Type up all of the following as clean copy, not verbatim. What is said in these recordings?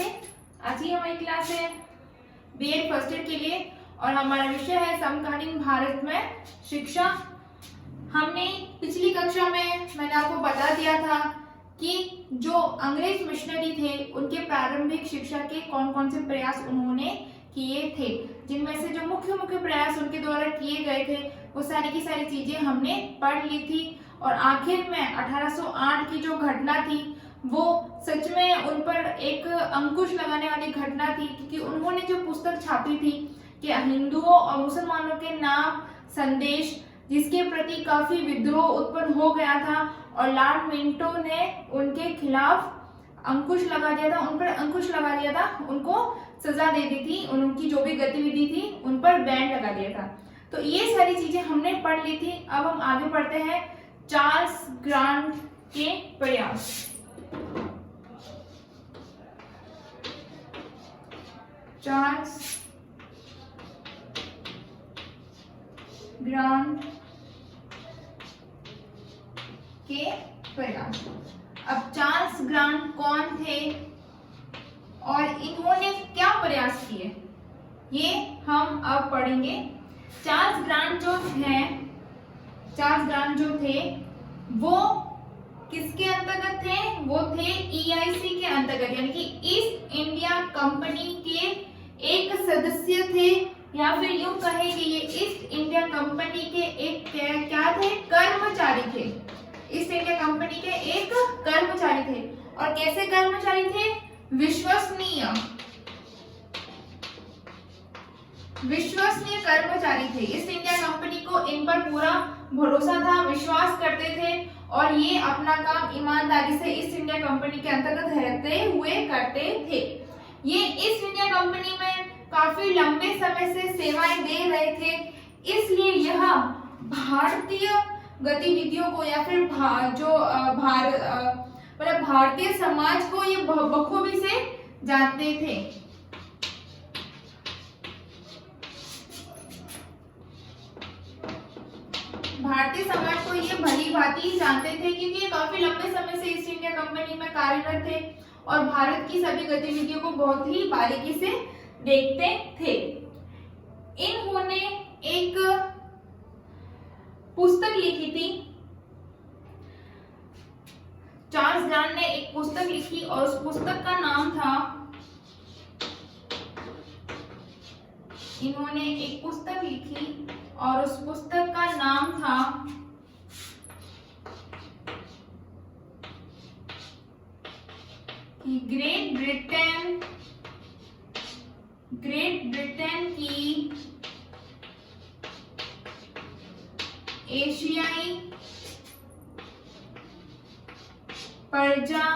नमस्ते। आज ही हमारी क्लास है बीएड फर्स्ट ईयर के लिए और हमारा विषय है समकालीन भारत में शिक्षा। हमने पिछली कक्षा में मैंने आपको बता दिया था कि जो अंग्रेज मिशनरी थे उनके प्रारंभिक शिक्षा के कौन कौन से प्रयास उन्होंने किए थे, जिनमें से जो मुख्य मुख्य प्रयास उनके द्वारा किए गए थे वो सारी की सारी चीजें हमने पढ़ ली थी। और आखिर में 1808 की जो घटना थी वो सच में उन पर एक अंकुश लगाने वाली घटना थी, क्योंकि उन्होंने जो पुस्तक छापी थी कि हिंदुओं और मुसलमानों के नाम संदेश, जिसके प्रति काफी विद्रोह उत्पन्न हो गया था और लॉर्ड मिंटो ने उनके खिलाफ अंकुश लगा दिया था, उन पर अंकुश लगा दिया था, उनको सजा दे दी थी, उनकी जो भी गतिविधि थी उन पर बैन लगा दिया था। तो ये सारी चीजें हमने पढ़ ली थी। अब हम आगे पढ़ते हैं चार्ल्स ग्रांट के प्रयास। चार्ल्स ग्रांट के प्रयास। अब चार्ल्स ग्रांट कौन थे और इन्होंने क्या प्रयास किए ये हम अब पढ़ेंगे। चार्ल्स ग्रांट जो थे वो किसके अंतर्गत थे? वो थे EIC के अंतर्गत, यानी कि ईस्ट इंडिया कंपनी के एक सदस्य थे, या फिर यूं कहे कि ये ईस्ट इंडिया कंपनी के एक क्या थे? कर्मचारी थे। ईस्ट इंडिया कंपनी के एक कर्मचारी थे। और कैसे कर्मचारी थे? विश्वसनीय कर्मचारी थे। ईस्ट इंडिया कंपनी को इन पर पूरा भरोसा था, विश्वास करते थे और ये अपना काम ईमानदारी से ईस्ट इंडिया कंपनी के अंतर्गत रहते हुए करते थे। ये ईस्ट इंडिया कंपनी में काफी लंबे समय से सेवाएं दे रहे थे, इसलिए यह भारतीय गतिविधियों को या फिर भारतीय समाज को ये बखूबी से जानते थे। भारतीय समाज को ये भली भांति जानते थे, क्योंकि ये काफी लंबे समय से ईस्ट इंडिया कंपनी में कार्यरत थे और भारत की सभी गतिविधियों को बहुत ही बारीकी से देखते थे। इन्होंने एक पुस्तक लिखी थी। चार्ल्स ग्रांट ने एक पुस्तक लिखी और उस पुस्तक का नाम था, इन्होंने एक पुस्तक लिखी और उस पुस्तक का नाम था कि ग्रेट ब्रिटेन की एशियाई प्रजा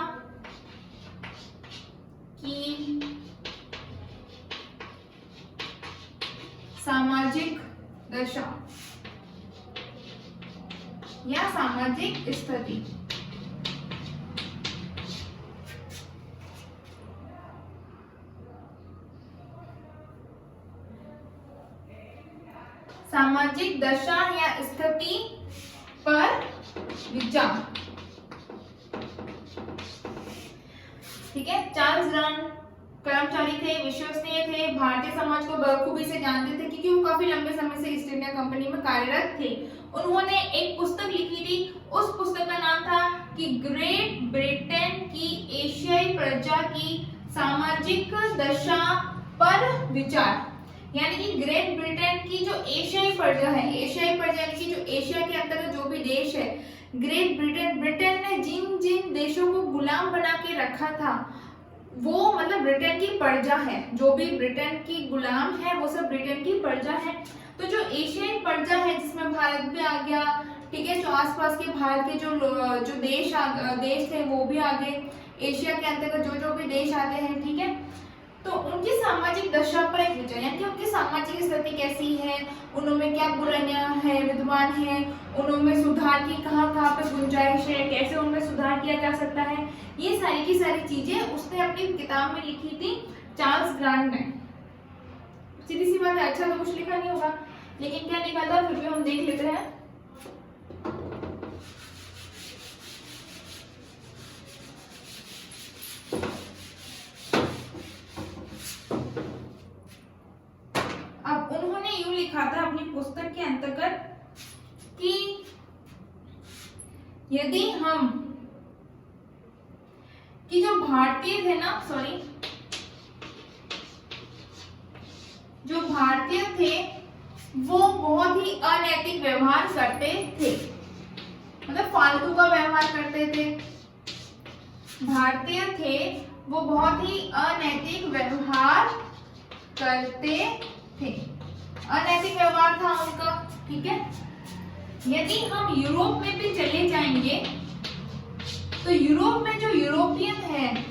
की सामाजिक दशा या सामाजिक स्थिति। सामाजिक दशा या स्थिति पर विचार। ठीक है। चार्ल्स ग्रांट कर्मचारी थे, विश्वसनीय थे, भारतीय समाज को बखूबी से जानते थे, क्योंकि वो काफी लंबे समय से ईस्ट इंडिया कंपनी में कार्यरत थे। उन्होंने एक पुस्तक लिखी थी, उस पुस्तक का नाम था कि ग्रेट ब्रिटेन की एशियाई प्रजा की सामाजिक दशा पर विचार। यानी कि ग्रेट ब्रिटेन की जो एशियाई प्रजा है, एशियाई प्रजा यानी कि जो एशिया के अंतर्गत जो भी देश है, ग्रेट ब्रिटेन ने जिन जिन देशों को गुलाम बना के रखा था वो मतलब ब्रिटेन की प्रजा है। जो भी ब्रिटेन की गुलाम है वो सब ब्रिटेन की प्रजा है। तो जो एशियाई प्रजा है जिसमें भारत भी आ गया, ठीक है, जो आसपास के भारत के जो देश थे वो भी आ गए, एशिया के अंतर्गत जो भी देश आते हैं, ठीक है। तो उनकी सामाजिक दशा पर एक विचार, यानी कि उनकी सामाजिक स्थिति कैसी है, उनमें क्या बुराइयां है, विद्यमान है, उनमें सुधार की कहाँ पे गुंजाइश है, कैसे उनमें सुधार किया जा सकता है, ये सारी की सारी चीजें उसने अपनी किताब में लिखी थी चार्ल्स ग्रांट ने। सीधी सी बात है, अच्छा तो कुछ लिखा नहीं होगा, लेकिन क्या लिखा था फिर भी हम देख लेते हैं। यदि हम कि जो भारतीय थे ना, सॉरी, जो भारतीय थे वो बहुत ही अनैतिक व्यवहार करते थे, मतलब फालतू का व्यवहार करते थे। भारतीय थे वो बहुत ही अनैतिक व्यवहार करते थे, अनैतिक व्यवहार था उनका, ठीक है। यदि हम यूरोप में भी चले जाएंगे तो यूरोप में जो यूरोपियन है,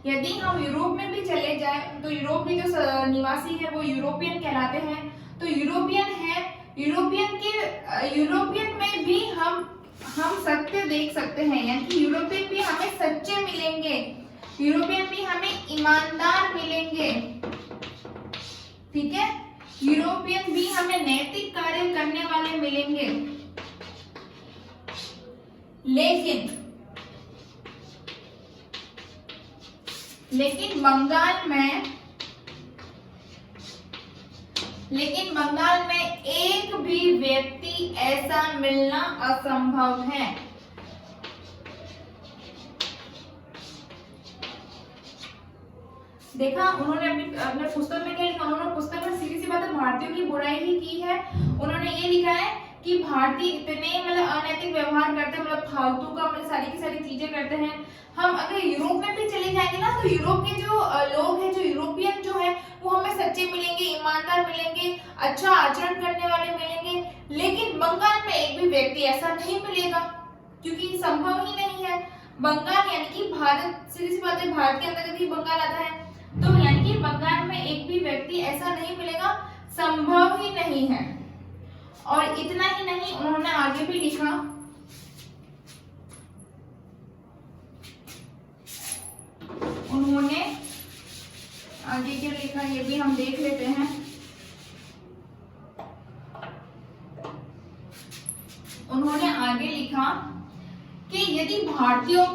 यदि हम यूरोप में भी चले जाएं तो यूरोप के जो निवासी है वो यूरोपियन कहलाते हैं। तो यूरोपियन है, यूरोपियन में भी हम सत्य देख सकते हैं, यानी कि यूरोपियन भी हमें सच्चे मिलेंगे, यूरोपियन भी हमें ईमानदार मिलेंगे, ठीक है। यूरोपियन भी हमें नैतिक कार्य करने वाले मिलेंगे। लेकिन बंगाल में एक भी व्यक्ति ऐसा मिलना असंभव है। देखा उन्होंने अपने पुस्तक में क्या लिखा, उन्होंने पुस्तक में सीधी सी बात है भारतीयों की बुराई ही की है। उन्होंने ये लिखा है कि भारतीय इतने मतलब अनैतिक व्यवहार करते हैं, मतलब फालतू का मतलब सारी की सारी चीजें करते हैं। हम अगर यूरोप में भी चले जाएंगे ना तो यूरोप के जो लोग हैं, जो यूरोपियन जो है वो हमें सच्चे मिलेंगे, ईमानदार मिलेंगे, अच्छा आचरण करने वाले मिलेंगे। लेकिन बंगाल में एक भी व्यक्ति ऐसा नहीं मिलेगा, क्योंकि संभव ही नहीं है। बंगाल यानी कि भारत, सीधी सी बात है भारत के अंतर्गत ही बंगाल आता है, तो यानी कि बंगाल में एक भी व्यक्ति ऐसा नहीं मिलेगा, संभव ही नहीं है। और इतना ही नहीं, उन्होंने आगे भी लिखा, उन्होंने आगे क्या लिखा ये भी हम देख लेते हैं। उन्होंने आगे लिखा कि यदि भारतीयों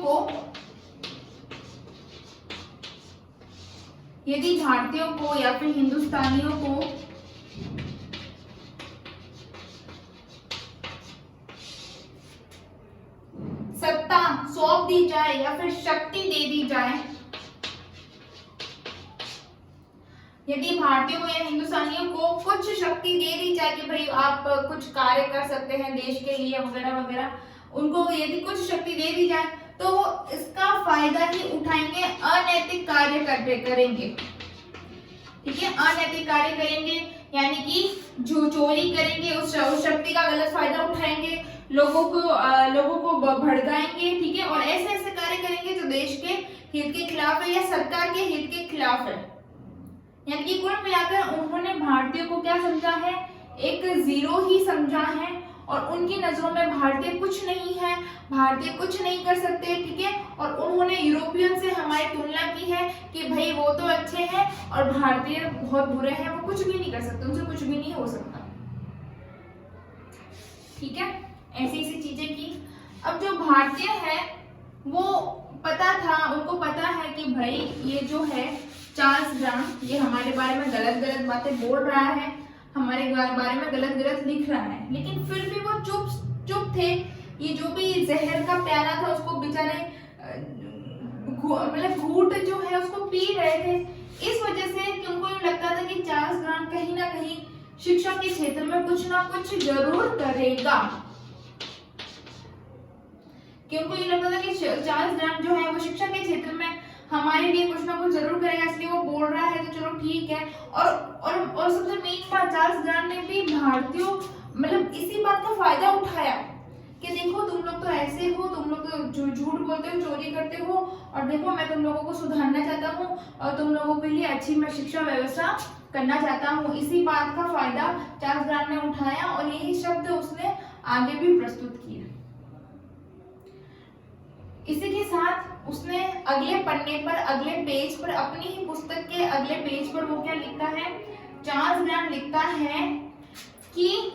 को या फिर हिंदुस्तानियों को सत्ता सौंप दी जाए या फिर शक्ति दे दी जाए, यदि भारतीयों को या हिंदुस्तानियों को कुछ शक्ति दे दी जाए कि भाई आप कुछ कार्य कर सकते हैं देश के लिए वगैरह वगैरह, उनको यदि कुछ शक्ति दे दी जाए तो वो इसका फायदा ही उठाएंगे, अनैतिक कार्य करेंगे, ठीक है। अनैतिक कार्य करेंगे यानी कि जो चोरी करेंगे, उस शक्ति का गलत फायदा उठाएंगे, लोगों को भड़काएंगे, ठीक है। और ऐसे ऐसे कार्य करेंगे जो देश के हित के खिलाफ है या सरकार के हित के खिलाफ है। यानी कि कुल मिलाकर उन्होंने भारतीयों को क्या समझा है, एक जीरो ही समझा है, और उनकी नजरों में भारतीय कुछ नहीं है, भारतीय कुछ नहीं कर सकते, ठीक है। और उन्होंने यूरोपियन से हमारी तुलना की है कि भाई वो तो अच्छे हैं और भारतीय बहुत बुरे हैं, वो कुछ भी नहीं कर सकते, उनसे कुछ भी नहीं हो सकता, ठीक है। ऐसी ऐसी चीजें की। अब जो भारतीय है वो पता था, उनको पता है कि भाई ये जो है चार्ल्स ग्राम, ये हमारे बारे में गलत गलत बातें बोल रहा है, हमारे बारे में गलत गलत लिख रहा है, लेकिन फिर भी वो चुप थे। ये जो भी जहर का प्याला था उसको बेचारे मतलब घूंट जो है उसको पी रहे थे, इस वजह से कि उनको ये लगता था कि चार्ल्स ग्राम कहीं ना कहीं शिक्षा के क्षेत्र में कुछ ना कुछ जरूर करेगा, कि उनको ये लगता था कि चार्ल्स ग्राम जो है वो शिक्षा के क्षेत्र में हमारे लिए कुछ ना कुछ जरूर करेगा, इसलिए वो बोल रहा है तो चलो ठीक है। और सबसे मेन बात, चार्ल्स ग्राम ने भी भारतीयों मतलब इसी बात का फायदा उठाया कि देखो तुम लोग तो ऐसे हो, तुम लोग तो झूठ बोलते हो, चोरी करते हो, और देखो मैं तुम लोगों को सुधारना चाहता हूँ और तुम लोगों के लिए अच्छी मैं शिक्षा व्यवस्था करना चाहता हूँ। इसी बात का फायदा चार्ल्स ग्राम ने उठाया और यही शब्द उसने आगे भी प्रस्तुत किया। इसी के साथ उसने अगले पन्ने पर, अगले पेज पर, अपनी ही पुस्तक के अगले पेज पर वो क्या लिखता है, चार्ल्स ग्राम लिखता है कि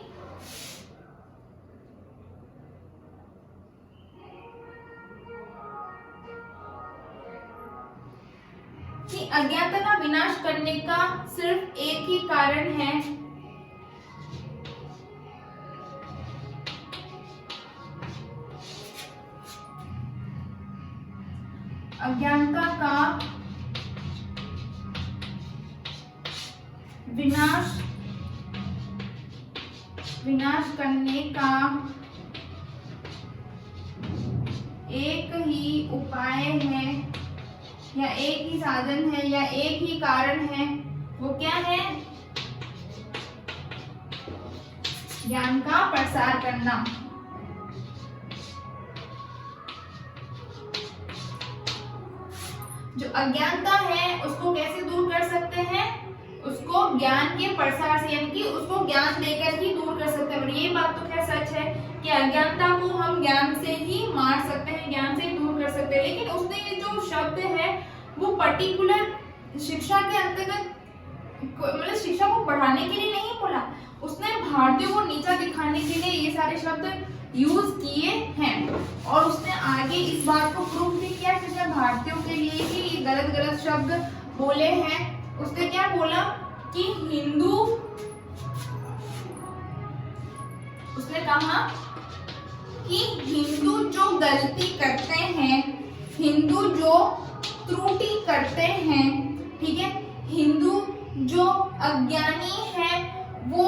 अज्ञानता का विनाश करने का सिर्फ एक ही कारण है, अज्ञानता का विनाश करने का एक ही उपाय है या एक ही साधन है या एक ही कारण है, वो क्या है? ज्ञान का प्रसार करना। जो अज्ञानता है उसको कैसे दूर कर सकते हैं? उसको ज्ञान के प्रसार से, यानी कि उसको ज्ञान देकर ही दूर कर सकते हैं। और ये बात तो क्या सच है कि अज्ञानता को हम ज्ञान से ही मार सकते हैं, ज्ञान से ही दूर कर सकते हैं। लेकिन उसने ये जो शब्द है वो पर्टिकुलर शिक्षा के अंतर्गत, मतलब शिक्षा को बढ़ाने के लिए नहीं बोला, उसने भारतीयों को नीचा दिखाने के लिए ये सारे शब्द यूज किए हैं। और उसने आगे इस बात को प्रूव भी किया कि उसने भारतीयों के लिए ही ये गलत शब्द बोले हैं। उसने क्या बोला कि हिंदू, उसने कहा कि हिंदू जो गलती करते हैं, हिंदू जो त्रुटि करते हैं, ठीक है, हिंदू जो अज्ञानी है वो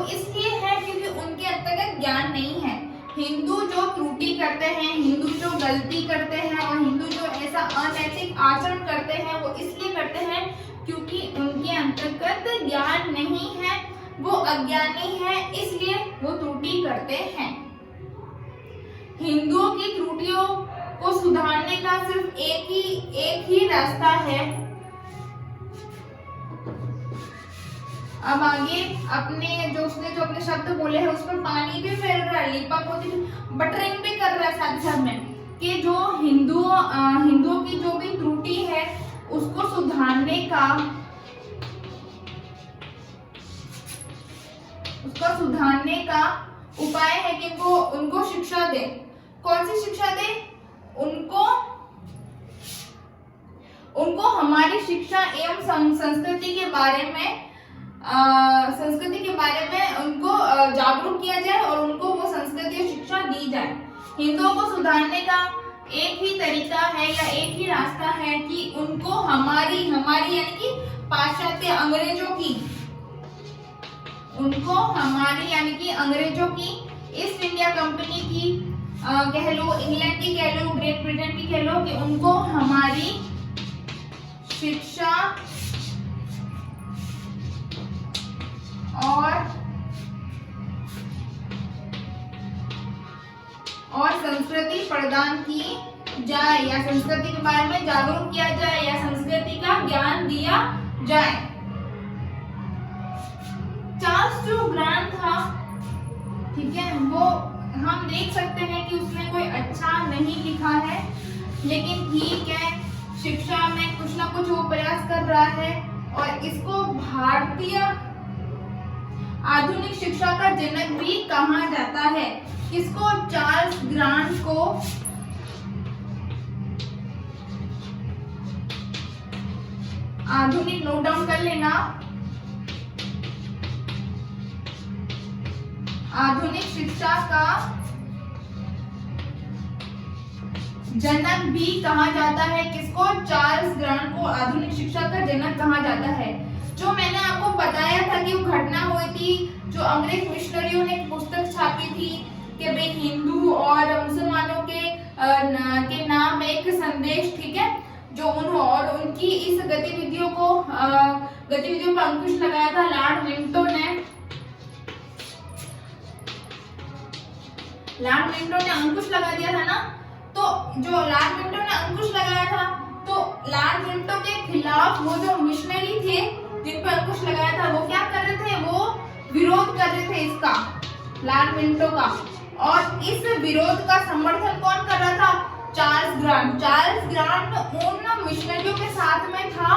इसलिए है क्योंकि उनके अंतर्गत ज्ञान नहीं है। हिंदू जो त्रुटि करते हैं, हिंदू जो गलती करते हैं और हिंदू जो ऐसा अनैतिक आचरण करते हैं वो इसलिए करते हैं क्योंकि उनके अंतर्गत ज्ञान नहीं है, वो अज्ञानी है, इसलिए वो त्रुटि करते हैं। हिंदुओं की त्रुटियों को सुधारने का सिर्फ एक ही रास्ता है। अब आगे उसने जो अपने शब्द बोले हैं उसमें पानी भी फेर रहा है, लिपा पोती बटरिंग भी कर रहा है साथ साथ में, कि जो हिंदुओं की जो भी त्रुटि है उसको सुधारने का उपाय है कि वो उनको शिक्षा दे। कौन सी शिक्षा दे? उनको हमारी शिक्षा एवं संस्कृति के बारे में उनको जागरूक किया जाए और उनको वो संस्कृति और शिक्षा दी जाए। हिंदुओं को सुधारने का एक ही तरीका है या एक ही रास्ता है कि उनको हमारी यानी कि पाश्चात्य अंग्रेजों की ईस्ट इंडिया कंपनी की कह लो, इंग्लैंड की कह लो, ग्रेट ब्रिटेन की कह लो, कि उनको हमारी शिक्षा और संस्कृति प्रदान की जाए या संस्कृति के बारे में जागरूक किया जाए या संस्कृति का ज्ञान दिया जाए। चार्ल्स जो ग्रांट था, ठीक है, वो हम देख सकते हैं कि उसने कोई अच्छा नहीं लिखा है, लेकिन ठीक है, शिक्षा में कुछ ना कुछ वो प्रयास कर रहा है और इसको भारतीय आधुनिक शिक्षा का जनक भी कहा जाता है। किसको? चार्ल्स ग्रांट को आधुनिक, नोट डाउन कर लेना, आधुनिक शिक्षा का जनक भी कहा जाता है। किसको? चार्ल्स ग्रांट को आधुनिक शिक्षा का जनक कहा जाता है। जो मैंने आपको बताया था कि वो घटना हुई थी, जो अंग्रेज मिशनरियों ने एक पुस्तक छापी थी कि भाई हिंदू और मुसलमानों के नाम एक संदेश, ठीक है, जो और उनकी इस गतिविधियों पर अंकुश लगाया था लॉर्ड मिंटो ने अंकुश लगा दिया था ना। तो जो लॉर्ड मिंटो ने अंकुश लगाया था, तो लॉर्ड मिंटो के खिलाफ वो जो मिशनरी थे जिन पर अंकुश लगाया था, वो क्या कर रहे थे? वो विरोध कर रहे थे इसका, लॉर्ड मिंटो का। और इस विरोध का समर्थन कौन कर रहा था? चार्ल्स ग्रांट उन मिशनरियों के साथ में था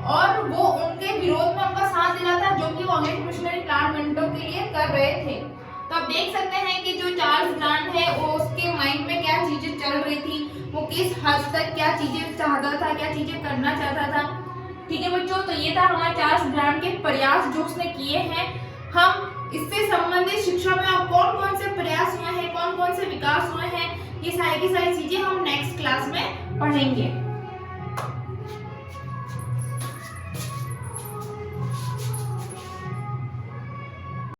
और वो उनके विरोध में उनका साथ दे रहा था, जो कि वो अंग्रेज मिशनरी लॉर्ड मिंटो के लिए कर रहे थे। तो आप देख सकते हैं कि जो चार्ल्स ग्रांट है वो उसके माइंड में क्या चीजें चल रही थी, वो किस हद तक क्या चीजें चाहता था, क्या चीजें करना चाहता था। ठीक है बच्चों, तो ये था हमारे चार्ल्स ग्रांट के प्रयास जो उसने किए हैं। हम इससे संबंधित शिक्षा में अब कौन से प्रयास हुए हैं, कौन से विकास हुए हैं, ये सारी की सारी चीजें हम नेक्स्ट क्लास में पढ़ेंगे।